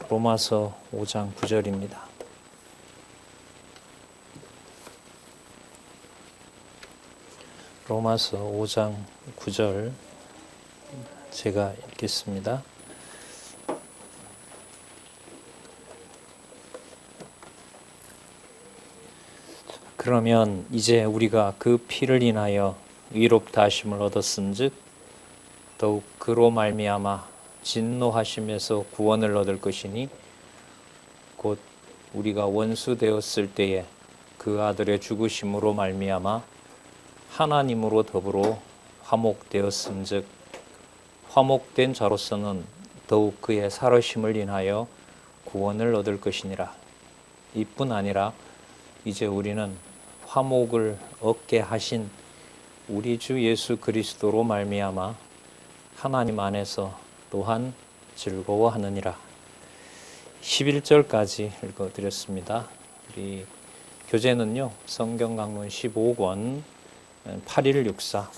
로마서 5장 9절입니다. 로마서 5장 9절 제가 읽겠습니다. 그러면 이제 우리가 그 피를 인하여 의롭다 하심을 얻었은즉 더욱 그로 말미암아 진노하심에서 구원을 얻을 것이니 곧 우리가 원수 되었을 때에 그 아들의 죽으심으로 말미암아 하나님으로 더불어 화목되었은즉 화목된 자로서는 더욱 그의 살으심을 인하여 구원을 얻을 것이니라. 이뿐 아니라 이제 우리는 화목을 얻게 하신 우리 주 예수 그리스도로 말미암아 하나님 안에서 또한 즐거워하느니라. 11절까지 읽어드렸습니다. 우리 교재는요, 성경 강론 15권 8164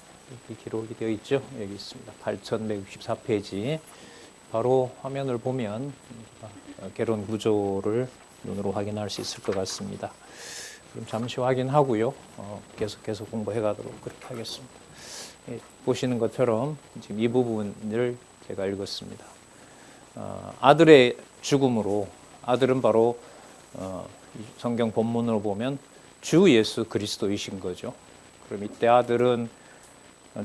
이렇게 기록이 되어 있죠. 여기 있습니다. 8164페이지. 바로 화면을 보면 개론 구조를 눈으로 확인할 수 있을 것 같습니다. 그럼 잠시 확인하고요. 계속해서 공부해 가도록 그렇게 하겠습니다. 보시는 것처럼 지금 이 부분을 제가 읽었습니다. 아들의 죽음으로, 아들은 바로 성경 본문으로 보면 주 예수 그리스도이신 거죠. 그럼 이때 아들은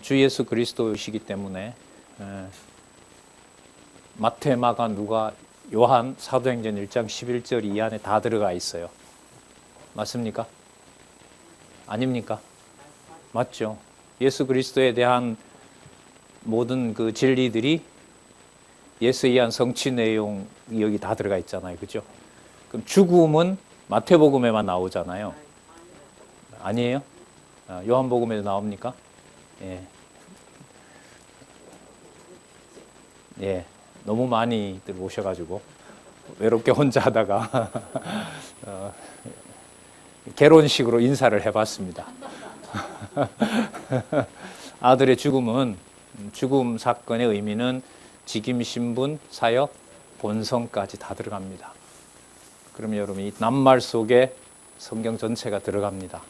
주 예수 그리스도이시기 때문에 마태, 마가, 누가, 요한, 사도행전 1장 11절 이 안에 다 들어가 있어요. 맞습니까? 아닙니까? 맞죠. 예수 그리스도에 대한 모든 그 진리들이 예수에 의한 성취 내용이 여기 다 들어가 있잖아요. 그죠? 그럼 죽음은 마태복음에만 나오잖아요. 아니에요? 요한복음에도 나옵니까? 예. 예. 너무 많이들 오셔가지고 외롭게 혼자 하다가 개론식으로 인사를 해봤습니다. 아들의 죽음은, 죽음 사건의 의미는 직임, 신분, 사역, 본성까지 다 들어갑니다. 그러면 여러분 이 낱말 속에 성경 전체가 들어갑니다.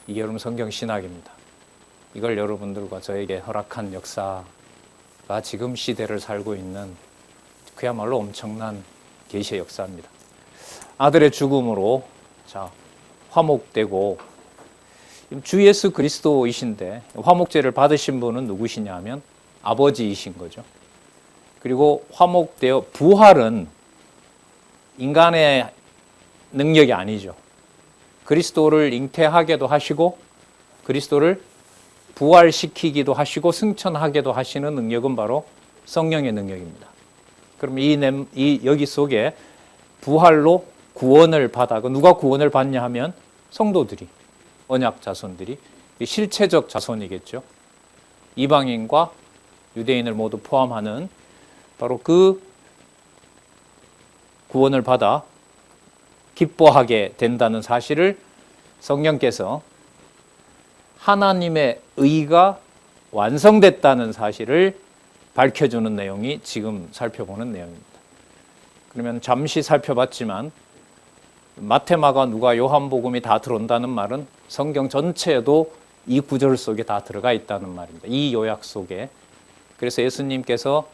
이게 여러분 성경 신학입니다. 이걸 여러분들과 저에게 허락한 역사가 지금 시대를 살고 있는 그야말로 엄청난 계시의 역사입니다. 아들의 죽음으로 화목되고, 주 예수 그리스도이신데 화목제를 받으신 분은 누구시냐 하면 아버지이신 거죠. 그리고 화목되어, 부활은 인간의 능력이 아니죠. 그리스도를 잉태하게도 하시고 그리스도를 부활시키기도 하시고 승천하게도 하시는 능력은 바로 성령의 능력입니다. 그럼 여기 속에 부활로 구원을 받아, 누가 구원을 받냐 하면 성도들이, 언약 자손들이, 실체적 자손이겠죠. 이방인과 유대인을 모두 포함하는 바로 그 구원을 받아 기뻐하게 된다는 사실을 성령께서 하나님의 의가 완성됐다는 사실을 밝혀주는 내용이 지금 살펴보는 내용입니다. 그러면 잠시 살펴봤지만 마태, 마가, 누가, 요한복음이 다 들어온다는 말은 성경 전체에도 이 구절 속에 다 들어가 있다는 말입니다. 이 요약 속에. 그래서 예수님께서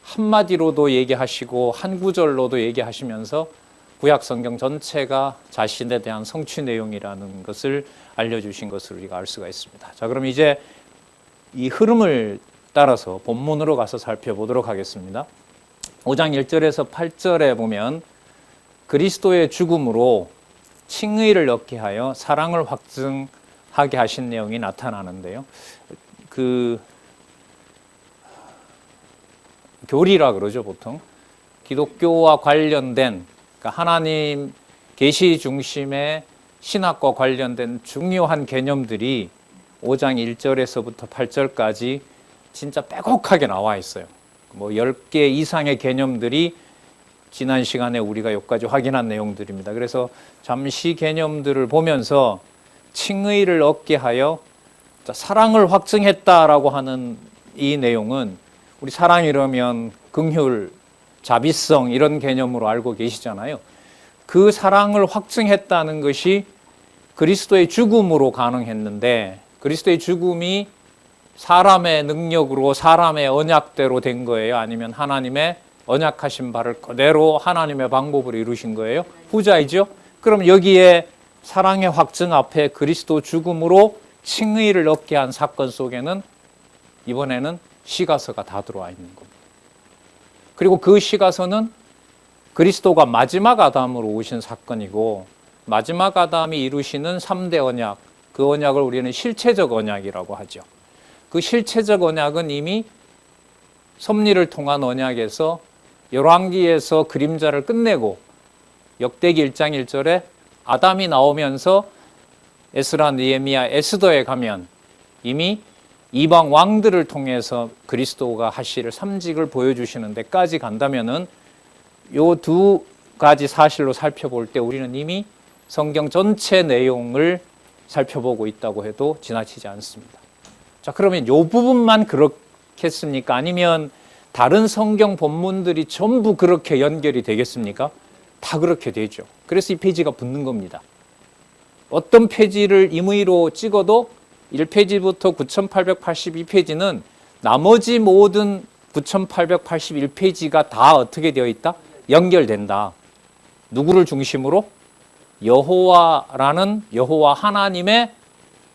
한마디로도 얘기하시고 한 구절로도 얘기하시면서 구약 성경 전체가 자신에 대한 성취 내용이라는 것을 알려주신 것을 우리가 알 수가 있습니다. 자, 그럼 이제 이 흐름을 따라서 본문으로 가서 살펴보도록 하겠습니다. 5장 1절에서 8절에 보면 그리스도의 죽음으로 칭의를 얻게 하여 사랑을 확증하게 하신 내용이 나타나는데요. 교리라 그러죠, 보통. 기독교와 관련된, 그러니까 하나님 계시 중심의 신학과 관련된 중요한 개념들이 5장 1절에서부터 8절까지 진짜 빼곡하게 나와 있어요. 10개 이상의 개념들이 지난 시간에 우리가 여기까지 확인한 내용들입니다. 그래서 잠시 개념들을 보면서 칭의를 얻게 하여 사랑을 확증했다라고 하는 이 내용은, 우리 사랑이라면 긍휼, 자비성 이런 개념으로 알고 계시잖아요. 그 사랑을 확증했다는 것이 그리스도의 죽음으로 가능했는데 그리스도의 죽음이 사람의 능력으로 사람의 언약대로 된 거예요? 아니면 하나님의 언약하신 바를 그대로 하나님의 방법으로 이루신 거예요? 후자이죠? 그럼 여기에 사랑의 확증 앞에 그리스도 죽음으로 칭의를 얻게 한 사건 속에는 이번에는 시가서가 다 들어와 있는 겁니다. 그리고 그 시가서는 그리스도가 마지막 아담으로 오신 사건이고 마지막 아담이 이루시는 3대 언약, 그 언약을 우리는 실체적 언약이라고 하죠. 그 실체적 언약은 이미 섭리를 통한 언약에서 열왕기에서 그림자를 끝내고 역대기 1장 1절에 아담이 나오면서 에스라, 느헤미야, 에스더에 가면 이미 이방 왕들을 통해서 그리스도가 하실 삼직을 보여주시는 데까지 간다면은 요 두 가지 사실로 살펴볼 때 우리는 이미 성경 전체 내용을 살펴보고 있다고 해도 지나치지 않습니다. 자, 그러면 요 부분만 그렇겠습니까? 아니면 다른 성경 본문들이 전부 그렇게 연결이 되겠습니까? 다 그렇게 되죠. 그래서 이 페이지가 붙는 겁니다. 어떤 페이지를 임의로 찍어도 1페이지부터 9882페이지는 나머지 모든 9881페이지가 다 어떻게 되어 있다? 연결된다. 누구를 중심으로? 여호와라는 여호와 하나님의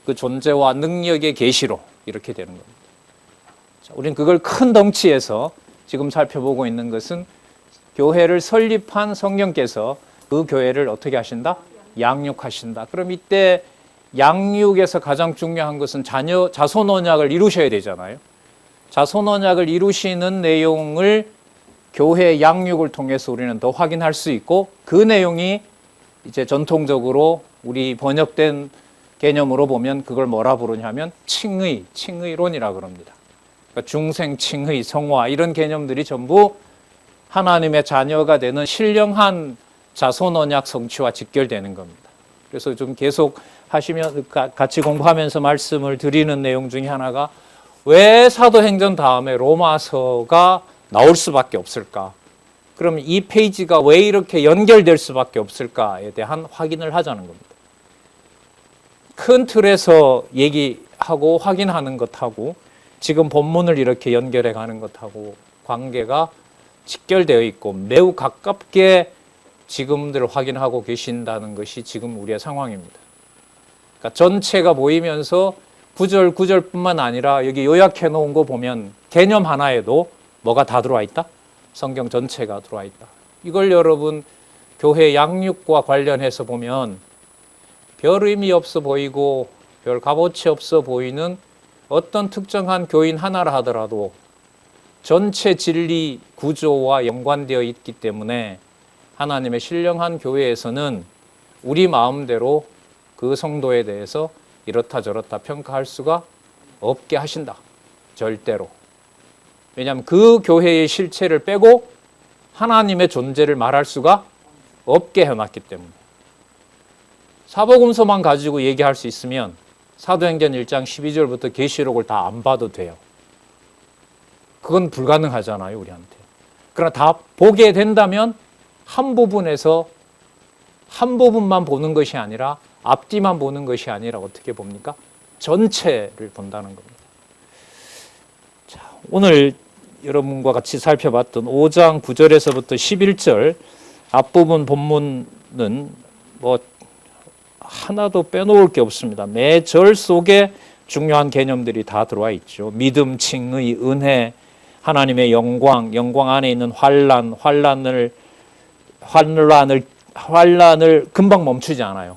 그 존재와 능력의 계시로 이렇게 되는 겁니다. 자, 우리는 그걸 큰 덩치에서 지금 살펴보고 있는 것은 교회를 설립한 성령께서 그 교회를 어떻게 하신다? 양육하신다. 그럼 이때 양육에서 가장 중요한 것은 자손 언약을 이루셔야 되잖아요. 자손 언약을 이루시는 내용을 교회 양육을 통해서 우리는 더 확인할 수 있고 그 내용이 이제 전통적으로 우리 번역된 개념으로 보면 그걸 뭐라 부르냐면 칭의론이라 그럽니다. 그러니까 중생, 칭의, 성화 이런 개념들이 전부 하나님의 자녀가 되는 신령한 자손 언약 성취와 직결되는 겁니다. 그래서 좀 계속 하시면 같이 공부하면서 말씀을 드리는 내용 중에 하나가 왜 사도행전 다음에 로마서가 나올 수밖에 없을까? 그럼 이 페이지가 왜 이렇게 연결될 수밖에 없을까에 대한 확인을 하자는 겁니다. 큰 틀에서 얘기하고 확인하는 것하고 지금 본문을 이렇게 연결해 가는 것하고 관계가 직결되어 있고 매우 가깝게 지금들 확인하고 계신다는 것이 지금 우리의 상황입니다. 그러니까 전체가 보이면서 구절뿐만 아니라 여기 요약해 놓은 거 보면 개념 하나에도 뭐가 다 들어와 있다? 성경 전체가 들어와 있다. 이걸 여러분 교회 양육과 관련해서 보면 별 의미 없어 보이고 별 값어치 없어 보이는 어떤 특정한 교인 하나라 하더라도 전체 진리 구조와 연관되어 있기 때문에 하나님의 신령한 교회에서는 우리 마음대로 그 성도에 대해서 이렇다 저렇다 평가할 수가 없게 하신다. 절대로. 왜냐하면 그 교회의 실체를 빼고 하나님의 존재를 말할 수가 없게 해놨기 때문에. 사복음서만 가지고 얘기할 수 있으면 사도행전 1장 12절부터 계시록을 다 안 봐도 돼요. 그건 불가능하잖아요, 우리한테. 그러나 다 보게 된다면 한 부분에서 한 부분만 보는 것이 아니라 앞뒤만 보는 것이 아니라 어떻게 봅니까? 전체를 본다는 겁니다. 자, 오늘 여러분과 같이 살펴봤던 5장 9절에서부터 11절 앞부분 본문은 뭐 하나도 빼놓을 게 없습니다. 매 절 속에 중요한 개념들이 다 들어와 있죠. 믿음, 칭의, 은혜, 하나님의 영광, 영광 안에 있는 환란을 금방 멈추지 않아요.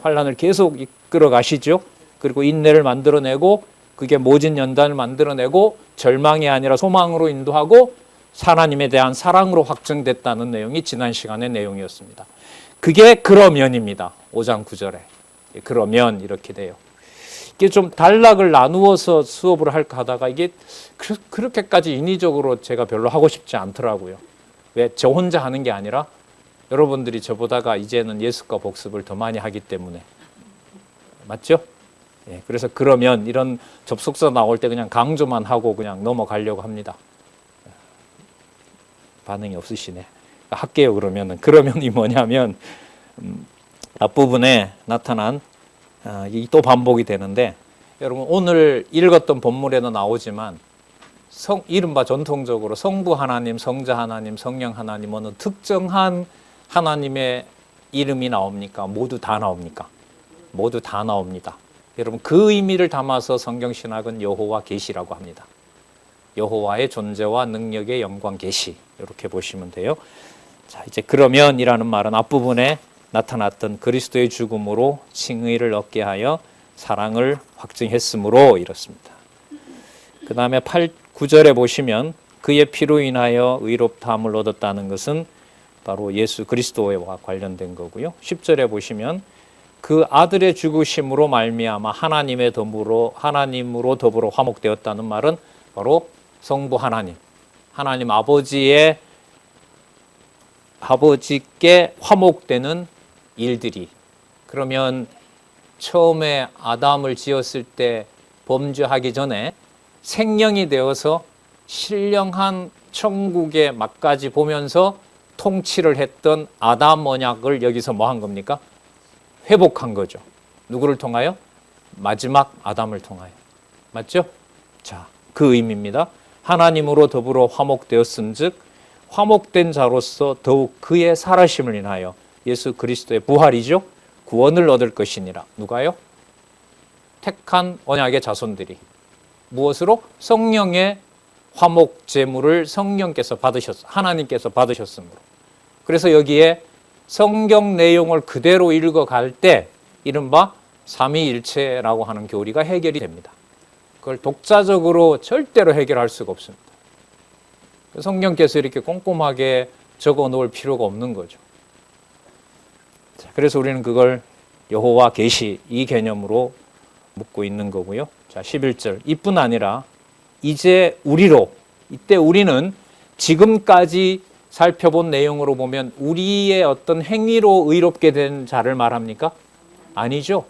환란을 계속 이끌어 가시죠. 그리고 인내를 만들어내고 그게 모진 연단을 만들어내고 절망이 아니라 소망으로 인도하고 하나님에 대한 사랑으로 확증됐다는 내용이 지난 시간의 내용이었습니다. 그게 그러면입니다. 5장 9절에. 그러면 이렇게 돼요. 이게 좀 단락을 나누어서 수업을 할까 하다가 이게 그렇게까지 인위적으로 제가 별로 하고 싶지 않더라고요. 왜? 저 혼자 하는 게 아니라 여러분들이 저보다가 이제는 예습과 복습을 더 많이 하기 때문에. 맞죠? 예, 그래서 그러면 이런 접속사 나올 때 그냥 강조만 하고 그냥 넘어가려고 합니다. 반응이 없으시네. 할게요 그러면이 뭐냐면 앞부분에 나타난 이 또 반복이 되는데, 여러분 오늘 읽었던 본문에도 나오지만 이른바 전통적으로 성부 하나님, 성자 하나님, 성령 하나님 어느 특정한 하나님의 이름이 나옵니까? 모두 다 나옵니까? 모두 다 나옵니다. 여러분 그 의미를 담아서 성경신학은 여호와 계시라고 합니다. 여호와의 존재와 능력의 영광 계시, 이렇게 보시면 돼요. 자, 이제 그러면이라는 말은 앞부분에 나타났던 그리스도의 죽음으로 칭의를 얻게 하여 사랑을 확증했으므로 이렇습니다. 그 다음에 9절에 보시면 그의 피로 인하여 의롭다함을 얻었다는 것은 바로 예수 그리스도와 관련된 거고요. 10절에 보시면 그 아들의 죽으심으로 말미암아 하나님으로 더불어 화목되었다는 말은 바로 성부 하나님 아버지께 화목되는 일들이, 그러면 처음에 아담을 지었을 때 범죄하기 전에 생령이 되어서 신령한 천국의 막까지 보면서 통치를 했던 아담 언약을 여기서 뭐 한 겁니까? 회복한 거죠. 누구를 통하여? 마지막 아담을 통하여. 맞죠? 자, 그 의미입니다. 하나님으로 더불어 화목되었은즉 화목된 자로서 더욱 그의 살아심을 인하여 예수 그리스도의 부활이죠. 구원을 얻을 것이니라. 누가요? 택한 언약의 자손들이. 무엇으로? 성령의 화목 제물을 하나님께서 받으셨으므로. 그래서 여기에 성경 내용을 그대로 읽어갈 때 이른바 삼위일체라고 하는 교리가 해결이 됩니다. 그걸 독자적으로 절대로 해결할 수가 없습니다. 성경께서 이렇게 꼼꼼하게 적어 놓을 필요가 없는 거죠. 그래서 우리는 그걸 여호와 계시 이 개념으로 묻고 있는 거고요. 자, 11절. 이뿐 아니라 이제 이때 우리는 지금까지 살펴본 내용으로 보면 우리의 어떤 행위로 의롭게 된 자를 말합니까? 아니죠.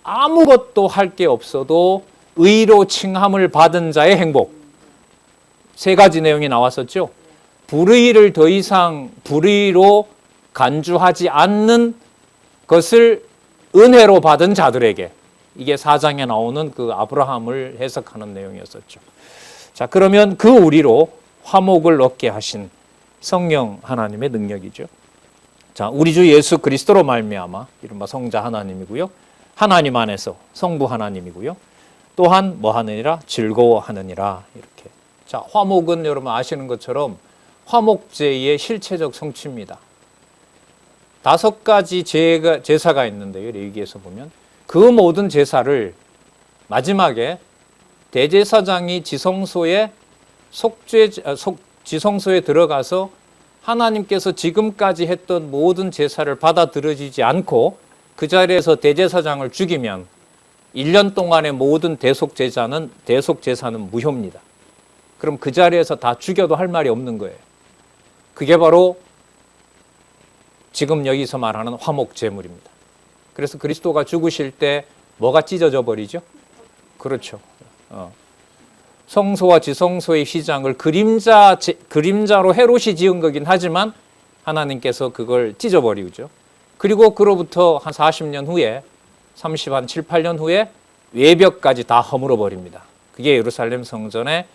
아무것도 할 게 없어도 의로 칭함을 받은 자의 행복. 세 가지 내용이 나왔었죠. 불의를 더 이상 불의로 간주하지 않는 것을 은혜로 받은 자들에게, 이게 4장에 나오는 그 아브라함을 해석하는 내용이었었죠. 자, 그러면 그 우리로 화목을 얻게 하신 성령 하나님의 능력이죠. 자, 우리 주 예수 그리스도로 말미암아 이른바 성자 하나님이고요. 하나님 안에서 성부 하나님이고요. 또한 뭐 하느니라? 즐거워하느니라. 이렇게. 자, 화목은 여러분 아시는 것처럼 화목제의 실체적 성취입니다. 5가지 제사가 있는데요. 레위기에서 보면 그 모든 제사를 마지막에 대제사장이 지성소에 들어가서 하나님께서 지금까지 했던 모든 제사를 받아들여지지 않고 그 자리에서 대제사장을 죽이면 1년 동안의 모든 대속제사는 무효입니다. 그럼 그 자리에서 다 죽여도 할 말이 없는 거예요. 그게 바로 지금 여기서 말하는 화목제물입니다. 그래서 그리스도가 죽으실 때 뭐가 찢어져 버리죠? 그렇죠. 성소와 지성소의 휘장을 그림자로 헤롯이 지은 거긴 하지만 하나님께서 그걸 찢어버리죠. 그리고 그로부터 한 40년 후에 7, 8년 후에 외벽까지 다 허물어 버립니다. 그게 예루살렘 성전의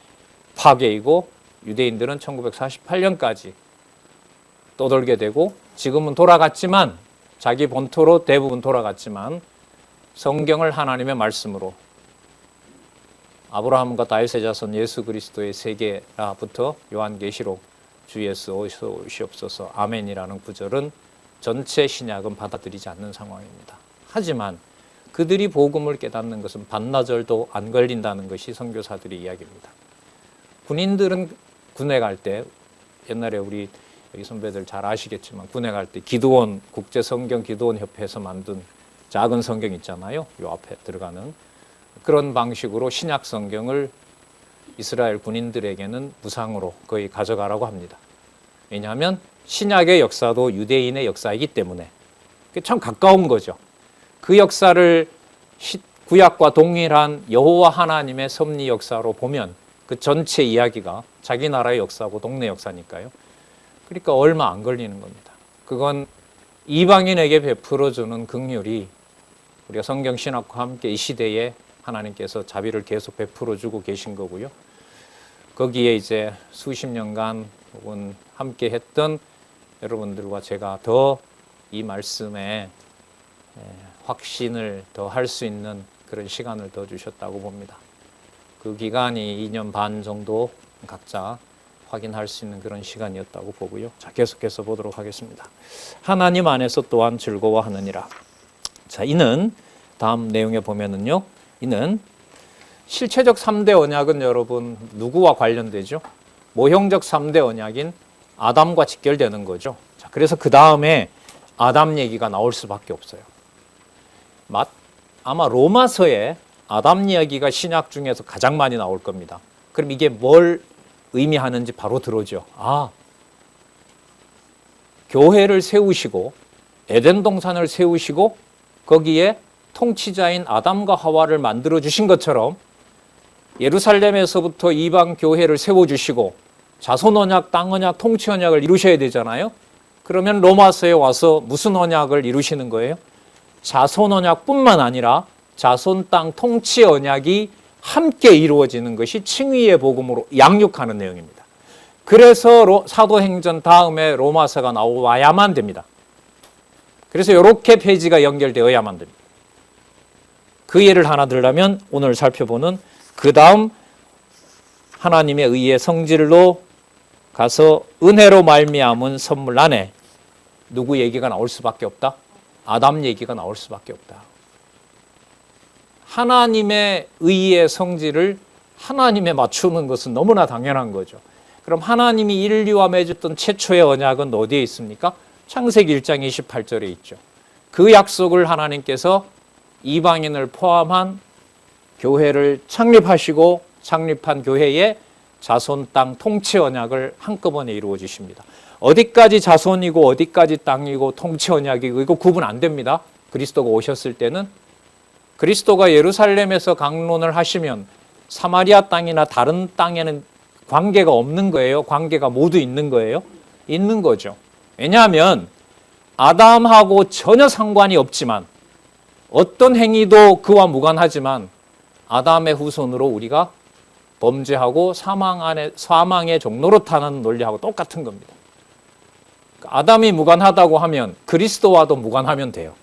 파괴이고 유대인들은 1948년까지 떠돌게 되고 지금은 돌아갔지만 자기 본토로 대부분 돌아갔지만 성경을 하나님의 말씀으로 아브라함과 다윗의 자손 예수 그리스도의 세계라부터 요한계시록 주 예수 오시옵소서 아멘이라는 구절은 전체 신약은 받아들이지 않는 상황입니다. 하지만 그들이 복음을 깨닫는 것은 반나절도 안 걸린다는 것이 선교사들의 이야기입니다. 군인들은 군에 갈 때 옛날에 우리 여기 선배들 잘 아시겠지만 군에 갈 때 기도원 국제성경 기도원 협회에서 만든 작은 성경 있잖아요. 요 앞에 들어가는 그런 방식으로 신약 성경을 이스라엘 군인들에게는 무상으로 거의 가져가라고 합니다. 왜냐하면 신약의 역사도 유대인의 역사이기 때문에 참 가까운 거죠. 그 역사를 구약과 동일한 여호와 하나님의 섭리 역사로 보면 그 전체 이야기가 자기 나라의 역사고 동네 역사니까요. 그러니까 얼마 안 걸리는 겁니다. 그건 이방인에게 베풀어주는 긍휼이 우리가 성경 신학과 함께 이 시대에 하나님께서 자비를 계속 베풀어주고 계신 거고요. 거기에 이제 수십 년간 혹은 함께 했던 여러분들과 제가 더 이 말씀에 확신을 더 할 수 있는 그런 시간을 더 주셨다고 봅니다. 그 기간이 2년 반 정도 각자 확인할 수 있는 그런 시간이었다고 보고요. 자, 계속해서 보도록 하겠습니다. 하나님 안에서 또한 즐거워하느니라. 자, 이는 다음 내용에 보면은요. 이는 실체적 3대 언약은 여러분 누구와 관련되죠? 모형적 3대 언약인 아담과 직결되는 거죠. 자, 그래서 그 다음에 아담 얘기가 나올 수밖에 없어요. 아마 로마서에 아담 이야기가 신약 중에서 가장 많이 나올 겁니다. 그럼 이게 뭘 의미하는지 바로 들어오죠. 교회를 세우시고 에덴 동산을 세우시고 거기에 통치자인 아담과 하와를 만들어 주신 것처럼 예루살렘에서부터 이방 교회를 세워주시고 자손 언약, 땅 언약, 통치 언약을 이루셔야 되잖아요. 그러면 로마서에 와서 무슨 언약을 이루시는 거예요? 자손 언약뿐만 아니라 자손 땅 통치 언약이 함께 이루어지는 것이 칭의의 복음으로 양육하는 내용입니다. 그래서 사도행전 다음에 로마서가 나와야만 됩니다. 그래서 이렇게 페이지가 연결되어야만 됩니다. 그 예를 하나 들자면 오늘 살펴보는 그 다음 하나님의 의의 성질로 가서 은혜로 말미암은 선물 안에 누구 얘기가 나올 수밖에 없다? 아담 얘기가 나올 수밖에 없다. 하나님의 의의 성질을 하나님에 맞추는 것은 너무나 당연한 거죠. 그럼 하나님이 인류와 맺었던 최초의 언약은 어디에 있습니까? 창세기 1장 28절에 있죠. 그 약속을 하나님께서 이방인을 포함한 교회를 창립하시고 창립한 교회에 자손 땅 통치 언약을 한꺼번에 이루어 주십니다. 어디까지 자손이고 어디까지 땅이고 통치 언약이고 이거 구분 안 됩니다. 그리스도가 오셨을 때는 그리스도가 예루살렘에서 강론을 하시면 사마리아 땅이나 다른 땅에는 관계가 없는 거예요? 관계가 모두 있는 거예요? 있는 거죠. 왜냐하면 아담하고 전혀 상관이 없지만 어떤 행위도 그와 무관하지만 아담의 후손으로 우리가 범죄하고 사망의 종로로 타는 논리하고 똑같은 겁니다. 아담이 무관하다고 하면 그리스도와도 무관하면 돼요.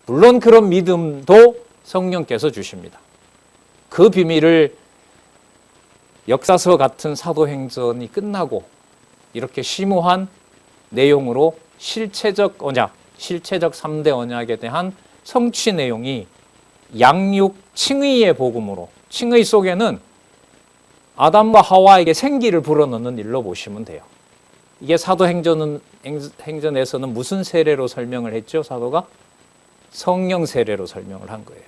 물론 그런 믿음도 성령께서 주십니다. 그 비밀을 역사서 같은 사도행전이 끝나고 이렇게 심오한 내용으로 실체적 언약, 실체적 3대 언약에 대한 성취 내용이 양육 칭의의 복음으로, 칭의 속에는 아담과 하와에게 생기를 불어넣는 일로 보시면 돼요. 이게 사도행전에서는 무슨 세례로 설명을 했죠? 사도가? 성령 세례로 설명을 한 거예요.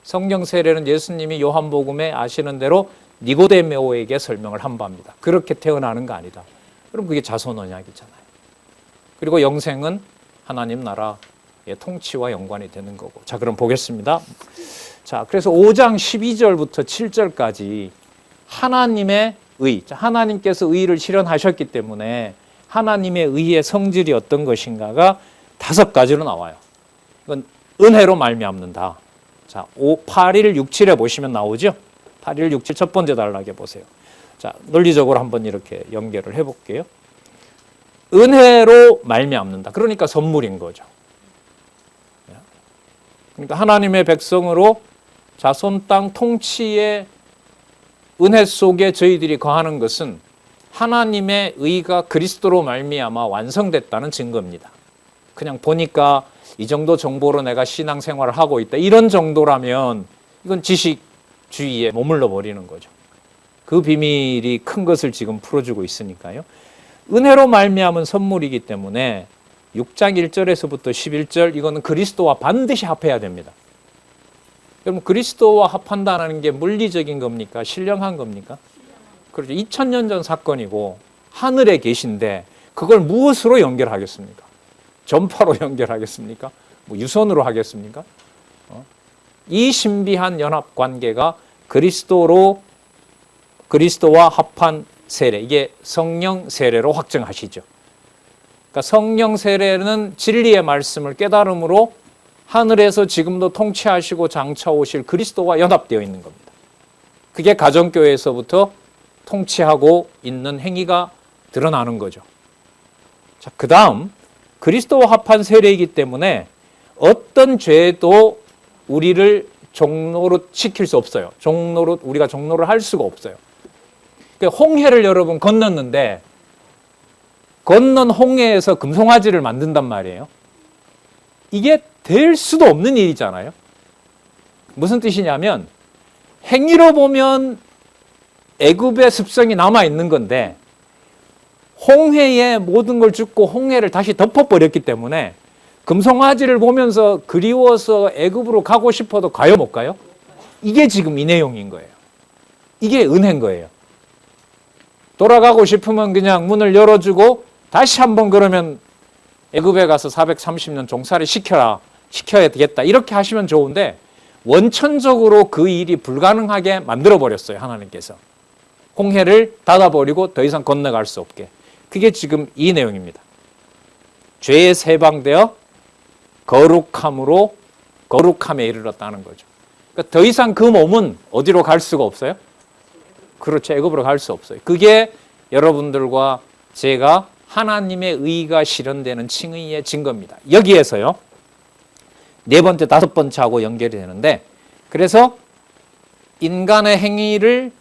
성령 세례는 예수님이 요한복음에 아시는 대로 니고데모에게 설명을 한 바입니다. 그렇게 태어나는 거 아니다. 그럼 그게 자손 언약이잖아요. 그리고 영생은 하나님 나라의 통치와 연관이 되는 거고. 자, 그럼 보겠습니다. 자, 그래서 5장 12절부터 7절까지 하나님의 의, 하나님께서 의를 실현하셨기 때문에 하나님의 의의 성질이 어떤 것인가가 5가지로 나와요. 이건 은혜로 말미암는다. 자, 8, 1, 6, 7에 보시면 나오죠? 8, 1, 6, 7 첫 번째 단락에 보세요. 자, 논리적으로 한번 이렇게 연결을 해볼게요. 은혜로 말미암는다. 그러니까 선물인 거죠. 그러니까 하나님의 백성으로 자손 땅 통치의 은혜 속에 저희들이 거하는 것은 하나님의 의가 그리스도로 말미암아 완성됐다는 증거입니다. 그냥 보니까 이 정도 정보로 내가 신앙생활을 하고 있다. 이런 정도라면 이건 지식주의에 머물러 버리는 거죠. 그 비밀이 큰 것을 지금 풀어주고 있으니까요. 은혜로 말미암은 선물이기 때문에 6장 1절에서부터 11절 이거는 그리스도와 반드시 합해야 됩니다. 여러분 그리스도와 합한다는 게 물리적인 겁니까? 신령한 겁니까? 그렇죠. 2000년 전 사건이고 하늘에 계신데 그걸 무엇으로 연결하겠습니까? 전파로 연결하겠습니까? 뭐 유선으로 하겠습니까? 이 신비한 연합 관계가 그리스도와 합한 세례, 이게 성령 세례로 확정하시죠. 그러니까 성령 세례는 진리의 말씀을 깨달음으로 하늘에서 지금도 통치하시고 장차 오실 그리스도와 연합되어 있는 겁니다. 그게 가정교회에서부터 통치하고 있는 행위가 드러나는 거죠. 자, 그 다음 그리스도와 합한 세례이기 때문에 어떤 죄도 우리를 종노릇 시킬 수 없어요. 우리가 종노를 할 수가 없어요. 그러니까 홍해를 여러분 건넜는데 건넌 홍해에서 금송아지를 만든단 말이에요. 이게 될 수도 없는 일이잖아요. 무슨 뜻이냐면 행위로 보면 애굽의 습성이 남아있는 건데 홍해에 모든 걸 줍고 홍해를 다시 덮어버렸기 때문에 금송아지를 보면서 그리워서 애굽으로 가고 싶어도 가요 못 가요? 이게 지금 이 내용인 거예요. 이게 은혜인 거예요. 돌아가고 싶으면 그냥 문을 열어주고 다시 한번 그러면 애굽에 가서 430년 종살이 시켜야 되겠다 이렇게 하시면 좋은데 원천적으로 그 일이 불가능하게 만들어버렸어요. 하나님께서 홍해를 닫아버리고 더 이상 건너갈 수 없게. 그게 지금 이 내용입니다. 죄에 세방되어 거룩함으로 거룩함에 이르렀다는 거죠. 그러니까 더 이상 그 몸은 어디로 갈 수가 없어요? 그렇죠. 애굽으로 갈 수 없어요. 그게 여러분들과 제가 하나님의 의가 실현되는 칭의의 증거입니다. 여기에서요. 네 번째, 다섯 번째하고 연결이 되는데 그래서 인간의 행위를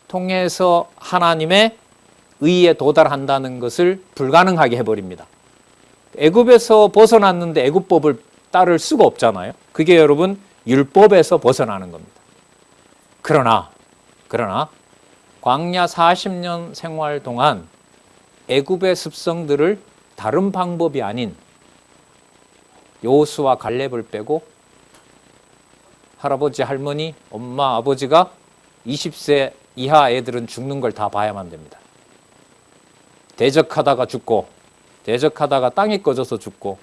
통해서 하나님의 의에 도달한다는 것을 불가능하게 해버립니다. 애굽에서 벗어났는데 애굽법을 따를 수가 없잖아요. 그게 여러분 율법에서 벗어나는 겁니다. 그러나 광야 40년 생활 동안 애굽의 습성들을 다른 방법이 아닌 여호수아 갈렙을 빼고 할아버지, 할머니, 엄마, 아버지가 20세 이하 애들은 죽는 걸 다 봐야만 됩니다. 대적하다가 죽고, 대적하다가 땅이 꺼져서 죽고,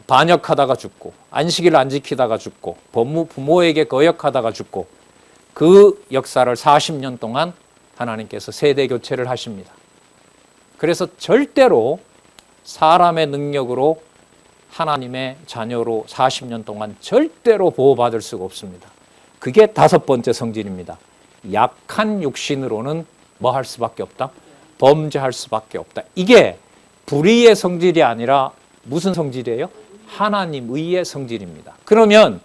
반역하다가 죽고, 안식일을 안 지키다가 죽고, 부모에게 거역하다가 죽고, 그 역사를 40년 동안 하나님께서 세대 교체를 하십니다. 그래서 절대로 사람의 능력으로 하나님의 자녀로 40년 동안 절대로 보호받을 수가 없습니다. 그게 다섯 번째 성질입니다. 약한 육신으로는 뭐 할 수밖에 없다? 범죄할 수밖에 없다. 이게 불의의 성질이 아니라 무슨 성질이에요? 하나님 의의 성질입니다. 그러면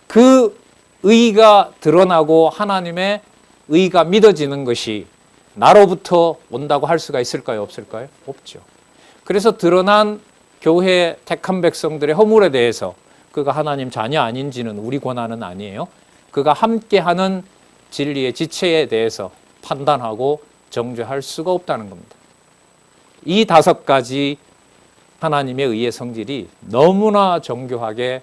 그 의가 드러나고 하나님의 의가 믿어지는 것이 나로부터 온다고 할 수가 있을까요? 없을까요? 없죠. 그래서 드러난 교회 택한 백성들의 허물에 대해서 그가 하나님 자녀 아닌지는 우리 권한은 아니에요. 그가 함께하는 진리의 지체에 대해서 판단하고 정죄할 수가 없다는 겁니다. 이 다섯 가지 하나님의 의의 성질이 너무나 정교하게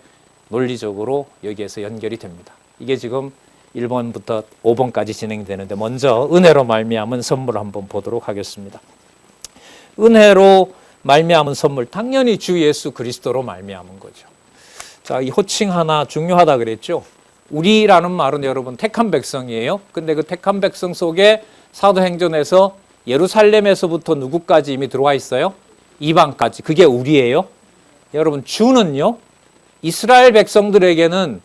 논리적으로 여기에서 연결이 됩니다. 이게 지금 1번부터 5번까지 진행되는데 먼저 은혜로 말미암은 선물을 한번 보도록 하겠습니다. 은혜로 말미암은 선물, 당연히 주 예수 그리스도로 말미암은 거죠. 자, 이 호칭 하나 중요하다 그랬죠. 우리라는 말은 여러분 택한 백성이에요. 근데 그 택한 백성 속에 사도행전에서 예루살렘에서부터 누구까지 이미 들어와 있어요? 이방까지. 그게 우리예요. 여러분 주는요, 이스라엘 백성들에게는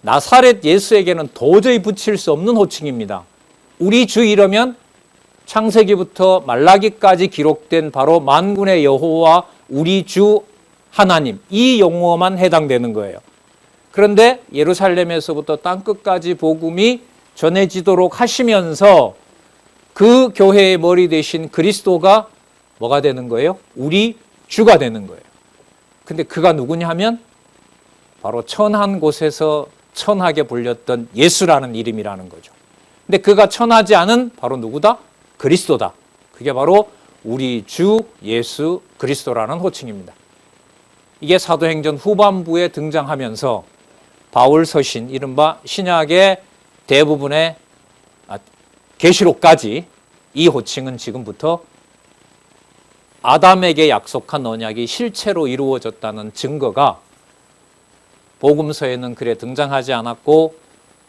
나사렛 예수에게는 도저히 붙일 수 없는 호칭입니다. 우리 주 이러면 창세기부터 말라기까지 기록된 바로 만군의 여호와 우리 주 하나님, 이 용어만 해당되는 거예요. 그런데 예루살렘에서부터 땅끝까지 복음이 전해지도록 하시면서 그 교회의 머리 되신 그리스도가 뭐가 되는 거예요? 우리 주가 되는 거예요. 근데 그가 누구냐 하면 바로 천한 곳에서 천하게 불렸던 예수라는 이름이라는 거죠. 근데 그가 천하지 않은 바로 누구다? 그리스도다. 그게 바로 우리 주 예수 그리스도라는 호칭입니다. 이게 사도행전 후반부에 등장하면서 바울 서신, 이른바 신약의 대부분의 계시록까지 이 호칭은 지금부터 아담에게 약속한 언약이 실체로 이루어졌다는 증거가 복음서에는 그래 등장하지 않았고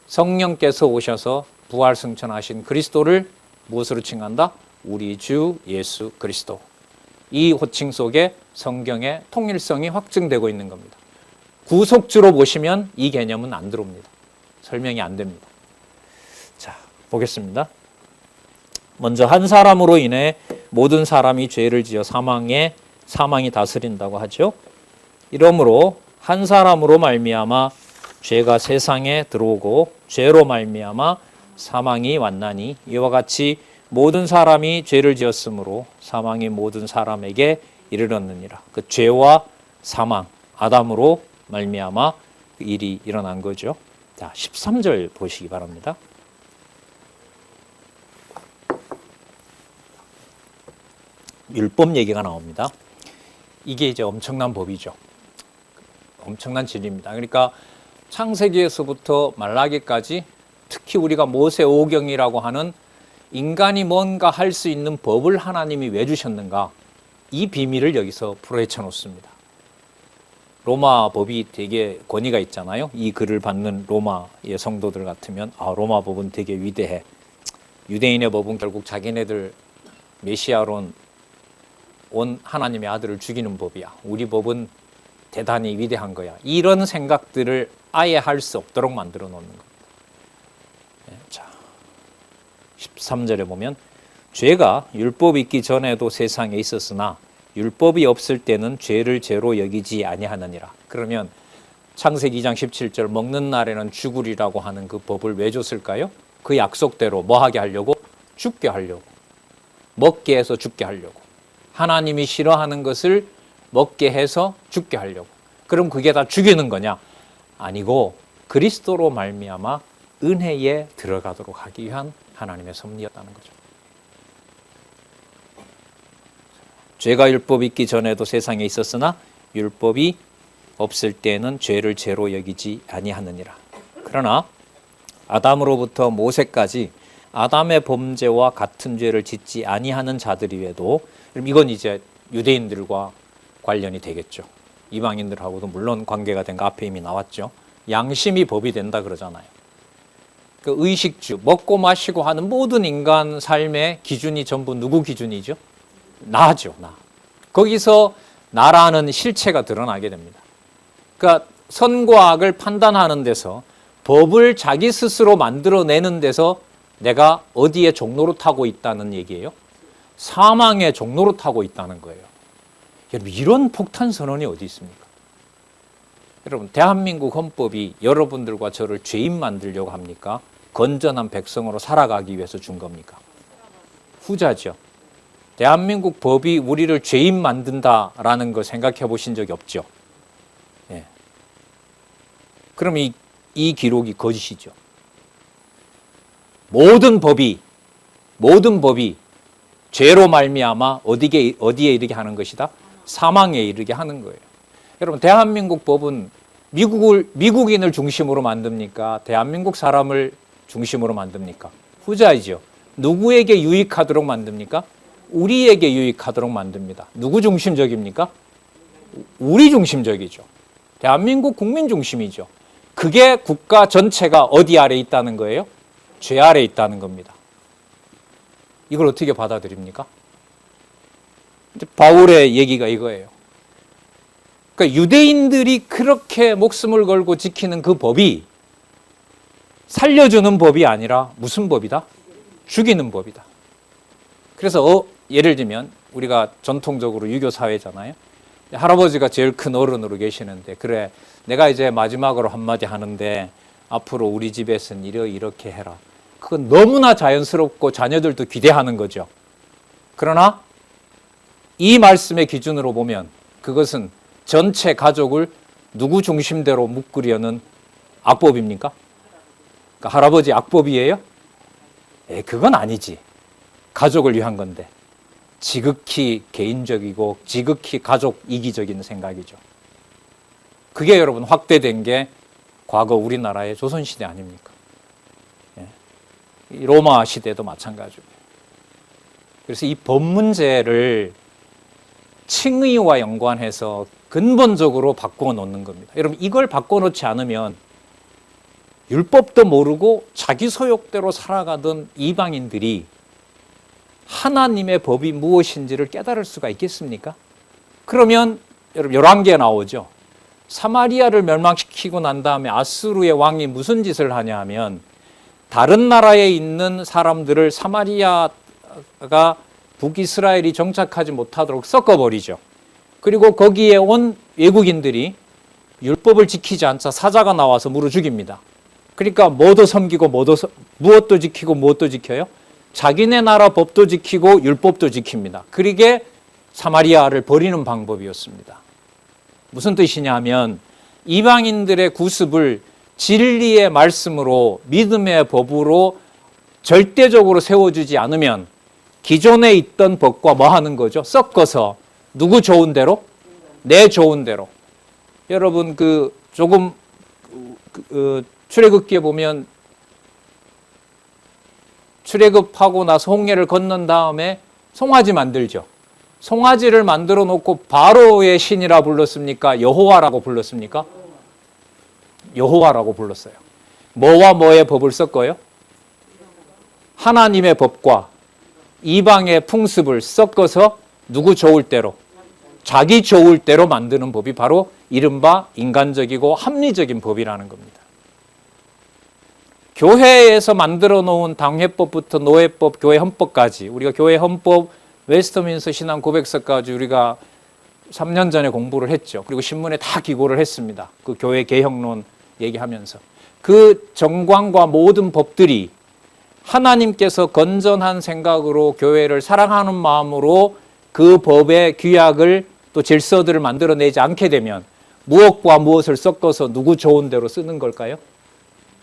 성령께서 오셔서 부활승천하신 그리스도를 무엇으로 칭한다? 우리 주 예수 그리스도. 이 호칭 속에 성경의 통일성이 확증되고 있는 겁니다. 구속주로 보시면 이 개념은 안 들어옵니다. 설명이 안 됩니다. 자, 보겠습니다. 먼저 한 사람으로 인해 모든 사람이 죄를 지어 사망이 다스린다고 하죠. 이러므로 한 사람으로 말미암아 죄가 세상에 들어오고 죄로 말미암아 사망이 왔나니 이와 같이 모든 사람이 죄를 지었으므로 사망이 모든 사람에게 이르렀느니라. 그 죄와 사망, 아담으로 말미암아 그 일이 일어난 거죠. 자, 13절 보시기 바랍니다. 율법 얘기가 나옵니다. 이게 이제 엄청난 법이죠. 엄청난 진리입니다. 그러니까 창세기에서부터 말라기까지 특히 우리가 모세 오경이라고 하는 인간이 뭔가 할 수 있는 법을 하나님이 왜 주셨는가? 이 비밀을 여기서 풀어헤쳐 놓습니다. 로마 법이 되게 권위가 있잖아요. 이 글을 받는 로마의 성도들 같으면 로마 법은 되게 위대해. 유대인의 법은 결국 자기네들 메시아로 온 하나님의 아들을 죽이는 법이야. 우리 법은 대단히 위대한 거야. 이런 생각들을 아예 할 수 없도록 만들어 놓는 겁니다. 자, 13절에 보면 죄가 율법이 있기 전에도 세상에 있었으나 율법이 없을 때는 죄를 죄로 여기지 아니하느니라. 그러면 창세기 2장 17절 먹는 날에는 죽으리라고 하는 그 법을 왜 줬을까요? 그 약속대로 뭐 하게 하려고? 죽게 하려고. 먹게 해서 죽게 하려고. 하나님이 싫어하는 것을 먹게 해서 죽게 하려고. 그럼 그게 다 죽이는 거냐? 아니고 그리스도로 말미암아 은혜에 들어가도록 하기 위한 하나님의 섭리였다는 거죠. 죄가 율법이 있기 전에도 세상에 있었으나 율법이 없을 때는 죄를 죄로 여기지 아니하느니라. 그러나 아담으로부터 모세까지 아담의 범죄와 같은 죄를 짓지 아니하는 자들이 외에도, 이건 이제 유대인들과 관련이 되겠죠. 이방인들하고도 물론 관계가 된 거 앞에 이미 나왔죠. 양심이 법이 된다 그러잖아요. 그 의식주, 먹고 마시고 하는 모든 인간 삶의 기준이 전부 누구 기준이죠? 나죠, 나. 거기서 나라는 실체가 드러나게 됩니다. 그러니까 선과 악을 판단하는 데서, 법을 자기 스스로 만들어내는 데서 내가 어디에 종로로 타고 있다는 얘기예요? 사망의 종로로 타고 있다는 거예요. 여러분, 이런 폭탄 선언이 어디 있습니까? 여러분, 대한민국 헌법이 여러분들과 저를 죄인 만들려고 합니까? 건전한 백성으로 살아가기 위해서 준 겁니까? 후자죠. 대한민국 법이 우리를 죄인 만든다라는 거 생각해 보신 적이 없죠. 예. 그럼 이 기록이 거짓이죠. 모든 법이 죄로 말미암아 어디에 이르게 하는 것이다? 사망에 이르게 하는 거예요. 여러분, 대한민국 법은 미국인을 중심으로 만듭니까? 대한민국 사람을 중심으로 만듭니까? 후자이죠. 누구에게 유익하도록 만듭니까? 우리에게 유익하도록 만듭니다. 누구 중심적입니까? 우리 중심적이죠. 대한민국 국민 중심이죠. 그게 국가 전체가 어디 아래 있다는 거예요? 죄 아래 있다는 겁니다. 이걸 어떻게 받아들입니까? 바울의 얘기가 이거예요. 그러니까 유대인들이 그렇게 목숨을 걸고 지키는 그 법이 살려주는 법이 아니라 무슨 법이다? 죽이는 법이다. 그래서 예를 들면 우리가 전통적으로 유교 사회잖아요. 할아버지가 제일 큰 어른으로 계시는데, 그래, 내가 이제 마지막으로 한마디 하는데 앞으로 우리 집에서는 이렇게 해라. 그건 너무나 자연스럽고 자녀들도 기대하는 거죠. 그러나 이 말씀의 기준으로 보면 그것은 전체 가족을 누구 중심대로 묶으려는 악법입니까? 그러니까 할아버지 악법이에요? 그건 아니지. 가족을 위한 건데. 지극히 개인적이고 지극히 가족 이기적인 생각이죠. 그게 여러분 확대된 게 과거 우리나라의 조선시대 아닙니까? 로마 시대도 마찬가지고요. 그래서 이 법 문제를 칭의와 연관해서 근본적으로 바꾸어 놓는 겁니다. 여러분, 이걸 바꿔놓지 않으면 율법도 모르고 자기 소욕대로 살아가던 이방인들이 하나님의 법이 무엇인지를 깨달을 수가 있겠습니까? 그러면 여러분 열왕기에 나오죠. 사마리아를 멸망시키고 난 다음에 아수르의 왕이 무슨 짓을 하냐 하면 다른 나라에 있는 사람들을 사마리아가 북이스라엘이 정착하지 못하도록 섞어버리죠. 그리고 거기에 온 외국인들이 율법을 지키지 않자 사자가 나와서 물어 죽입니다. 그러니까 뭐도 섬기고 무엇도 지키고 무엇도 지켜요? 자기네 나라 법도 지키고 율법도 지킵니다. 그러게 사마리아를 버리는 방법이었습니다. 무슨 뜻이냐 하면 이방인들의 구습을 진리의 말씀으로 믿음의 법으로 절대적으로 세워주지 않으면 기존에 있던 법과 뭐 하는 거죠? 섞어서 누구 좋은 대로? 내 좋은 대로. 여러분 조금 출애굽기에 보면 출애굽하고 나서 홍해를 건넌 다음에 송아지 만들죠. 송아지를 만들어 놓고 바로의 신이라 불렀습니까? 여호와라고 불렀습니까? 여호와라고 불렀어요. 뭐와 뭐의 법을 섞어요? 하나님의 법과 이방의 풍습을 섞어서 누구 좋을 대로, 자기 좋을 대로 만드는 법이 바로 이른바 인간적이고 합리적인 법이라는 겁니다. 교회에서 만들어 놓은 당회법부터 노예법, 교회 헌법까지, 우리가 교회 헌법, 웨스트민스터 신앙 고백서까지 우리가 3년 전에 공부를 했죠. 그리고 신문에 다 기고를 했습니다. 그 교회 개혁론 얘기하면서. 그 정광과 모든 법들이 하나님께서 건전한 생각으로 교회를 사랑하는 마음으로 그 법의 규약을 또 질서들을 만들어내지 않게 되면 무엇과 무엇을 섞어서 누구 좋은 대로 쓰는 걸까요?